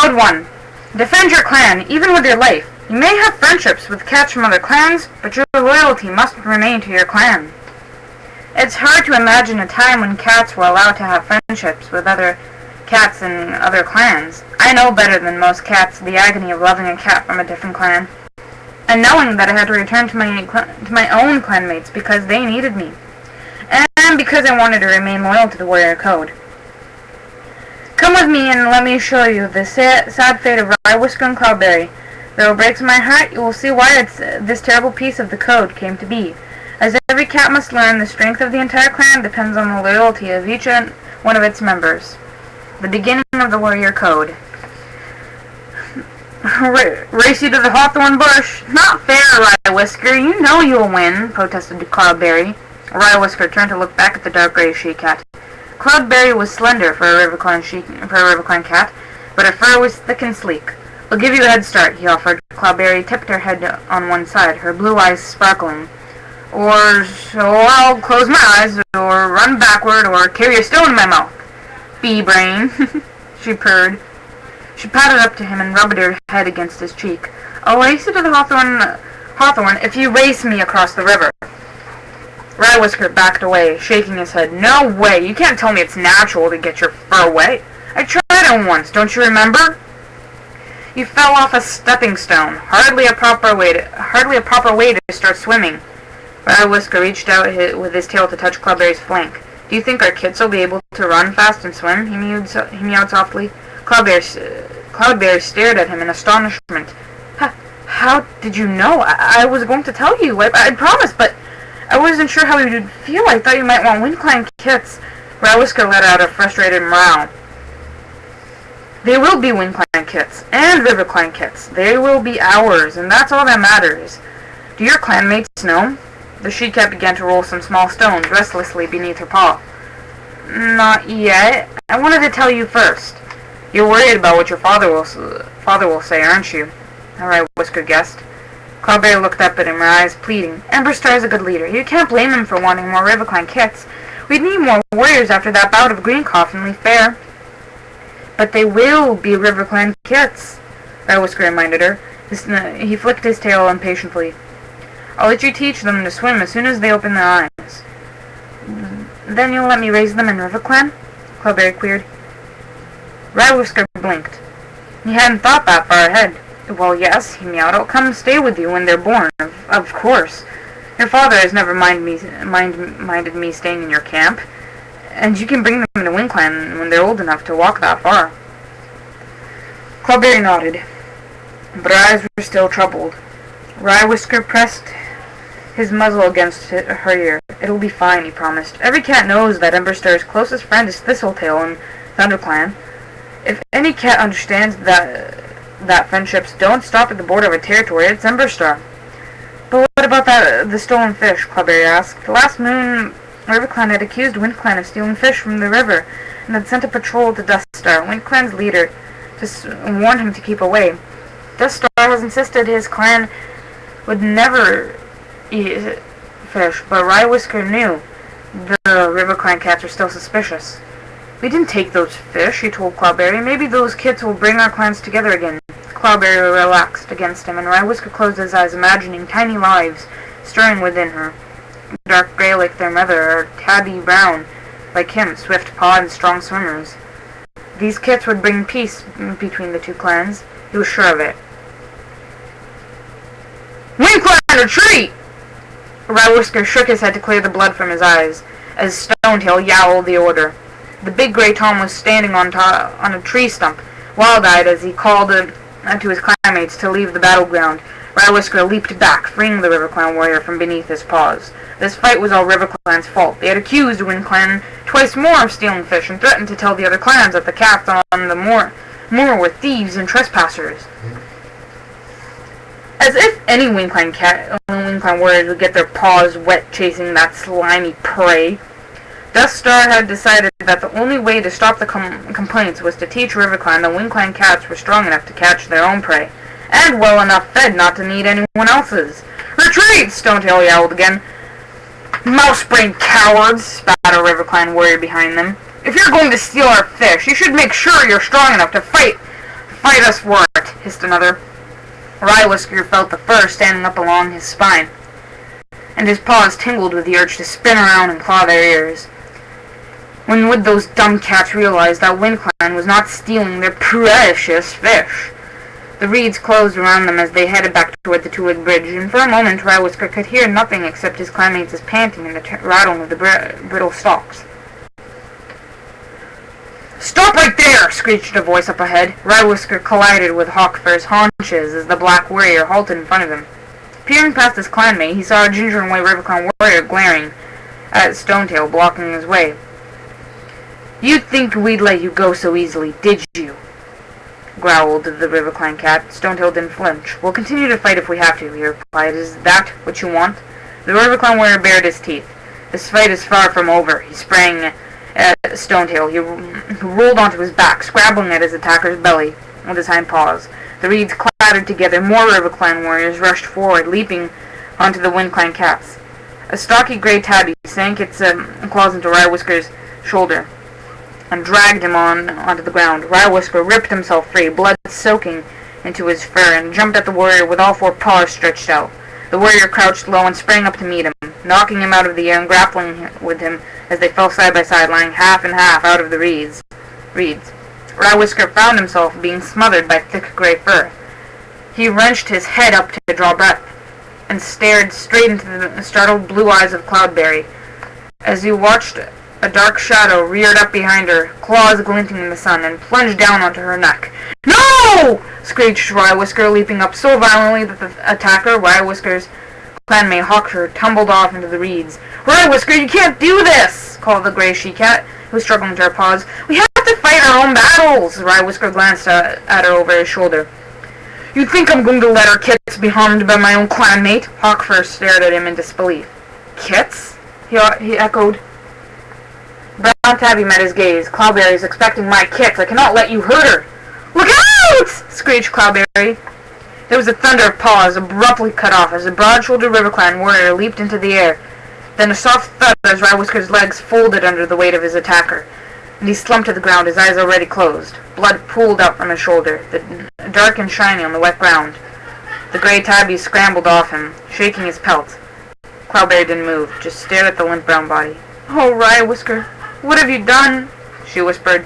Cloud 1. Defend your clan, even with your life. You may have friendships with cats from other clans, but your loyalty must remain to your clan. It's hard to imagine a time when cats were allowed to have friendships with other cats in other clans. I know better than most cats the agony of loving a cat from a different clan, and knowing that I had to return to my own clanmates because they needed me, and because I wanted to remain loyal to the warrior code. Come with me and let me show you the sad fate of Rye, Whisker, and Cloudberry. Though it breaks my heart, you will see why this terrible piece of the code came to be. As every cat must learn, the strength of the entire clan depends on the loyalty of each one of its members. The beginning of the warrior code. Race you to the hawthorn bush. Not fair, Rye Whisker. You know you'll win, protested Cloudberry. Rye Whisker turned to look back at the dark gray she-cat. Cloudberry was slender for a Riverclan cat, but her fur was thick and sleek. I'll give you a head start, he offered. Cloudberry tipped her head on one side, her blue eyes sparkling. Or so I'll close my eyes, or run backward, or carry a stone in my mouth. Bee-brain, she purred. She padded up to him and rubbed her head against his cheek. I'll race you to the hawthorn if you race me across the river. Rye Whisker backed away, shaking his head. No way! You can't tell me it's natural to get your fur wet. I tried it once, don't you remember? You fell off a stepping stone. Hardly a proper way to start swimming. Rye Whisker reached out with his tail to touch Cloudberry's flank. Do you think our kids will be able to run fast and swim? He meowed softly. Cloudberry stared at him in astonishment. How did you know? I was going to tell you. I promised, but I wasn't sure how you'd feel. I thought you might want WindClan kits. Rye Whisker let out a frustrated growl. They will be WindClan kits, and RiverClan kits. They will be ours, and that's all that matters. Do your clanmates know? The she-cat began to roll some small stones restlessly beneath her paw. Not yet. I wanted to tell you first. You're worried about what your father will say, aren't you? Rye Whisker guessed. Cloudberry looked up at him, her eyes pleading. Emberstar's a good leader. You can't blame him for wanting more RiverClan kits. We'd need more warriors after that bout of Greencough and Leaf Fair. But they will be RiverClan kits, Rye Whisker reminded her. He flicked his tail impatiently. I'll let you teach them to swim as soon as they open their eyes. Then you'll let me raise them in RiverClan? Cloudberry queried. Rye Whisker blinked. He hadn't thought that far ahead. Well, yes, he meowed. I'll come stay with you when they're born, of course. Your father has never minded me staying in your camp, and you can bring them to WindClan when they're old enough to walk that far. Cloudberry nodded, but her eyes were still troubled. Rye Whisker pressed his muzzle against her ear. It'll be fine, he promised. Every cat knows that Emberstar's closest friend is Thistletail in ThunderClan. If any cat understands that friendships don't stop at the border of a territory, it's Emberstar. But what about the stolen fish? Cloudberry asked. Last moon, RiverClan had accused WindClan of stealing fish from the river, and had sent a patrol to Duststar, WindClan's leader, to warn him to keep away. Duststar has insisted his clan would never eat fish, but Rye Whisker knew the RiverClan cats were still suspicious. We didn't take those fish, he told Cloudberry. Maybe those kits will bring our clans together again. Cloudberry relaxed against him, and Rye Whisker closed his eyes, imagining tiny lives stirring within her. Dark gray like their mother, or tabby brown like him, swift-pawed and strong swimmers. These kits would bring peace between the two clans. He was sure of it. WindClan, retreat! Rye Whisker shook his head to clear the blood from his eyes, as Stonetail yowled the order. The big gray Tom was standing on a tree stump, wild-eyed as he called to his clanmates to leave the battleground. Rye Whisker leaped back, freeing the RiverClan warrior from beneath his paws. This fight was all RiverClan's fault. They had accused WindClan twice more of stealing fish and threatened to tell the other clans that the cats on the moor were thieves and trespassers. As if any WindClan warriors would get their paws wet chasing that slimy prey. Duststar had decided that the only way to stop the complaints was to teach RiverClan that WindClan cats were strong enough to catch their own prey, and well enough fed not to need anyone else's. Retreat! Stonetail yowled again. Mouse-brained cowards, spat a RiverClan warrior behind them. If you're going to steal our fish, you should make sure you're strong enough to fight fight us for it, hissed another. Rye Whisker felt the fur standing up along his spine, and his paws tingled with the urge to spin around and claw their ears. When would those dumb cats realize that WindClan was not stealing their precious fish? The reeds closed around them as they headed back toward the two-legged bridge, and for a moment Rye Whisker could hear nothing except his clanmates' panting and the rattling of the brittle stalks. "Stop right there!" screeched a voice up ahead. Rye Whisker collided with Hawkfur's haunches as the black warrior halted in front of him. Peering past his clanmate, he saw a ginger and white RiverClan warrior glaring at Stonetail, blocking his way. "You'd think we'd let you go so easily, did you?" growled the RiverClan cat. Stonetail didn't flinch. "We'll continue to fight if we have to," he replied. "Is that what you want?" The RiverClan warrior bared his teeth. "This fight is far from over." He sprang at Stonetail, who rolled onto his back, scrabbling at his attacker's belly with his hind paws. The reeds clattered together. More RiverClan warriors rushed forward, leaping onto the WindClan cats. A stocky gray tabby sank its claws into Rye Whisker's shoulder and dragged him onto the ground. Rye Whisker ripped himself free, blood soaking into his fur, and jumped at the warrior with all four paws stretched out. The warrior crouched low and sprang up to meet him, knocking him out of the air and grappling with him as they fell side by side, lying half and half out of the reeds. Rye Whisker found himself being smothered by thick gray fur. He wrenched his head up to draw breath and stared straight into the startled blue eyes of Cloudberry. As he watched, a dark shadow reared up behind her, claws glinting in the sun, and plunged down onto her neck. "No!" screeched Rye Whisker, leaping up so violently that the attacker, Rye Whisker's clanmate Hawkfur, tumbled off into the reeds. "Rye Whisker, you can't do this!" called the gray she-cat, who was struggling to her paws. "We have to fight our own battles!" Rye Whisker glanced at her over his shoulder. "You think I'm going to let our kits be harmed by my own clanmate?" Hawkfur stared at him in disbelief. "Kits?" he echoed. Brown Tabby met his gaze. "Cloudberry is expecting my kits. I cannot let you hurt her." "Look out!" screeched Cloudberry. There was a thunder of paws, abruptly cut off as a broad-shouldered RiverClan warrior leaped into the air. Then a soft thud as Rye Whisker's legs folded under the weight of his attacker, and he slumped to the ground, his eyes already closed. Blood pooled out from his shoulder, dark and shiny on the wet ground. The gray tabby scrambled off him, shaking his pelt. Cloudberry didn't move, just stared at the limp brown body. "Oh, Rye Whisker, what have you done?" she whispered.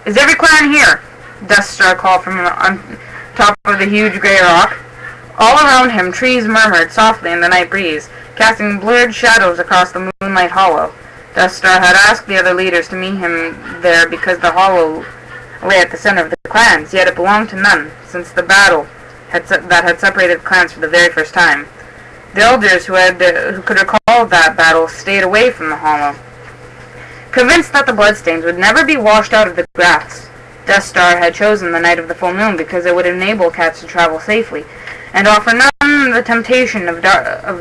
"Is every clan here?" Duststar called from on top of the huge gray rock. All around him, trees murmured softly in the night breeze, casting blurred shadows across the moonlight hollow. Duststar had asked the other leaders to meet him there because the hollow lay at the center of the clans, yet it belonged to none, since the battle that had separated clans for the very first time. The elders who could recall that battle stayed away from the hollow, convinced that the bloodstains would never be washed out of the grass. Duststar had chosen the night of the full moon because it would enable cats to travel safely, and offer none the temptation of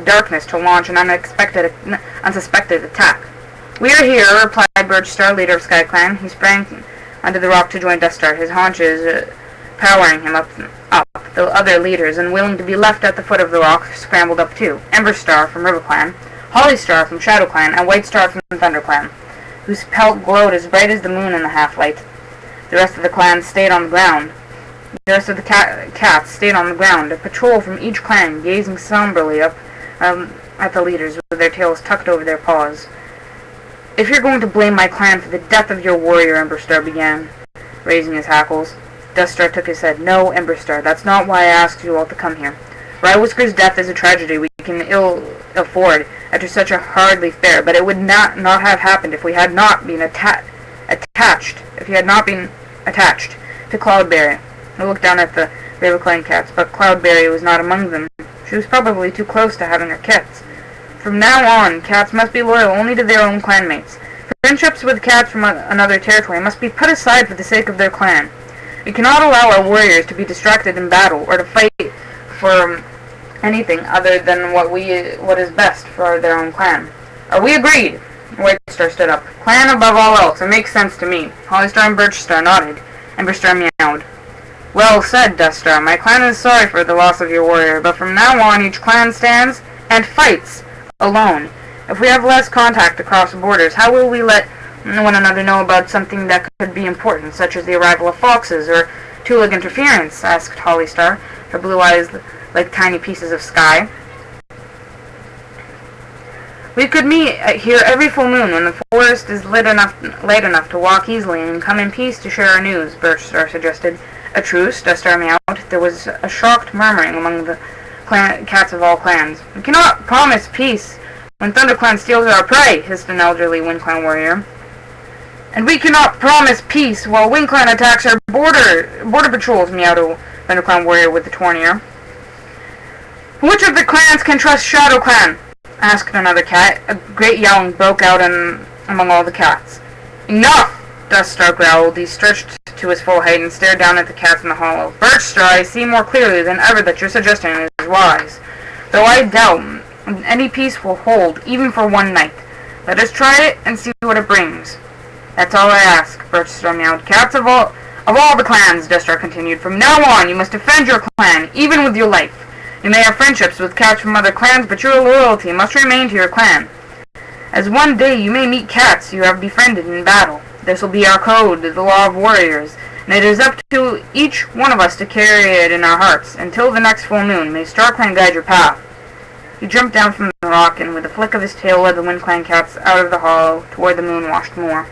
darkness to launch an unsuspected attack. "We are here," replied Birchstar, leader of SkyClan. He sprang onto the rock to join Duststar, his haunches powering him up. The other leaders, unwilling to be left at the foot of the rock, scrambled up too. Emberstar from RiverClan, Hollystar from ShadowClan, and Whitestar from ThunderClan, whose pelt glowed as bright as the moon in the half-light. The rest of the clans stayed on the ground. The rest of the cats stayed on the ground, a patrol from each clan gazing somberly up at the leaders with their tails tucked over their paws. "If you're going to blame my clan for the death of your warrior," Emberstar began, raising his hackles. Duststar took his head. "No, Emberstar, that's not why I asked you all to come here. Rye Whisker's death is a tragedy we can ill afford after such a hardly fair, but it would not have happened if we had not been attached to Cloudberry." I looked down at the RiverClan cats, but Cloudberry was not among them. She was probably too close to having her kits. From now on, cats must be loyal only to their own clanmates. Friendships with cats from another territory must be put aside for the sake of their clan. We cannot allow our warriors to be distracted in battle or to fight for anything other than what is best for their own clan. Are we agreed?" Whitestar stood up. "Clan above all else. It makes sense to me." Hollystar and Birchstar nodded. Emberstar meowed. "Well said, Duststar. My clan is sorry for the loss of your warrior, but from now on each clan stands and fights alone. If we have less contact across borders, how will we let one another know about something that could be important, such as the arrival of foxes or Tulig interference?" asked Hollystar, her blue eyes like tiny pieces of sky. "We could meet here every full moon when the forest is light enough to walk easily and come in peace to share our news," Birchstar suggested. "A truce?" Duststar meowed. There was a shocked murmuring among the cats of all clans. "We cannot promise peace when ThunderClan steals our prey," hissed an elderly WindClan warrior. "And we cannot promise peace while WindClan attacks our border patrols," meowed a ThunderClan warrior with the torn ear. "Which of the clans can trust ShadowClan?" asked another cat. A great yowling broke out among all the cats. "Enough!" Duststar growled. He stretched to his full height and stared down at the cats in the hollow. "Birchstar, I see more clearly than ever that your suggestion is wise, though I doubt any peace will hold, even for one night. Let us try it and see what it brings." "That's all I ask," Birchstar meowed. "Cats of all the clans," Duststar continued, "from now on you must defend your clan, even with your life. You may have friendships with cats from other clans, but your loyalty must remain to your clan. As one day you may meet cats you have befriended in battle. This will be our code, the law of warriors, and it is up to each one of us to carry it in our hearts. Until the next full moon, may StarClan guide your path." He jumped down from the rock and with a flick of his tail led the WindClan cats out of the hollow toward the moon-washed moor.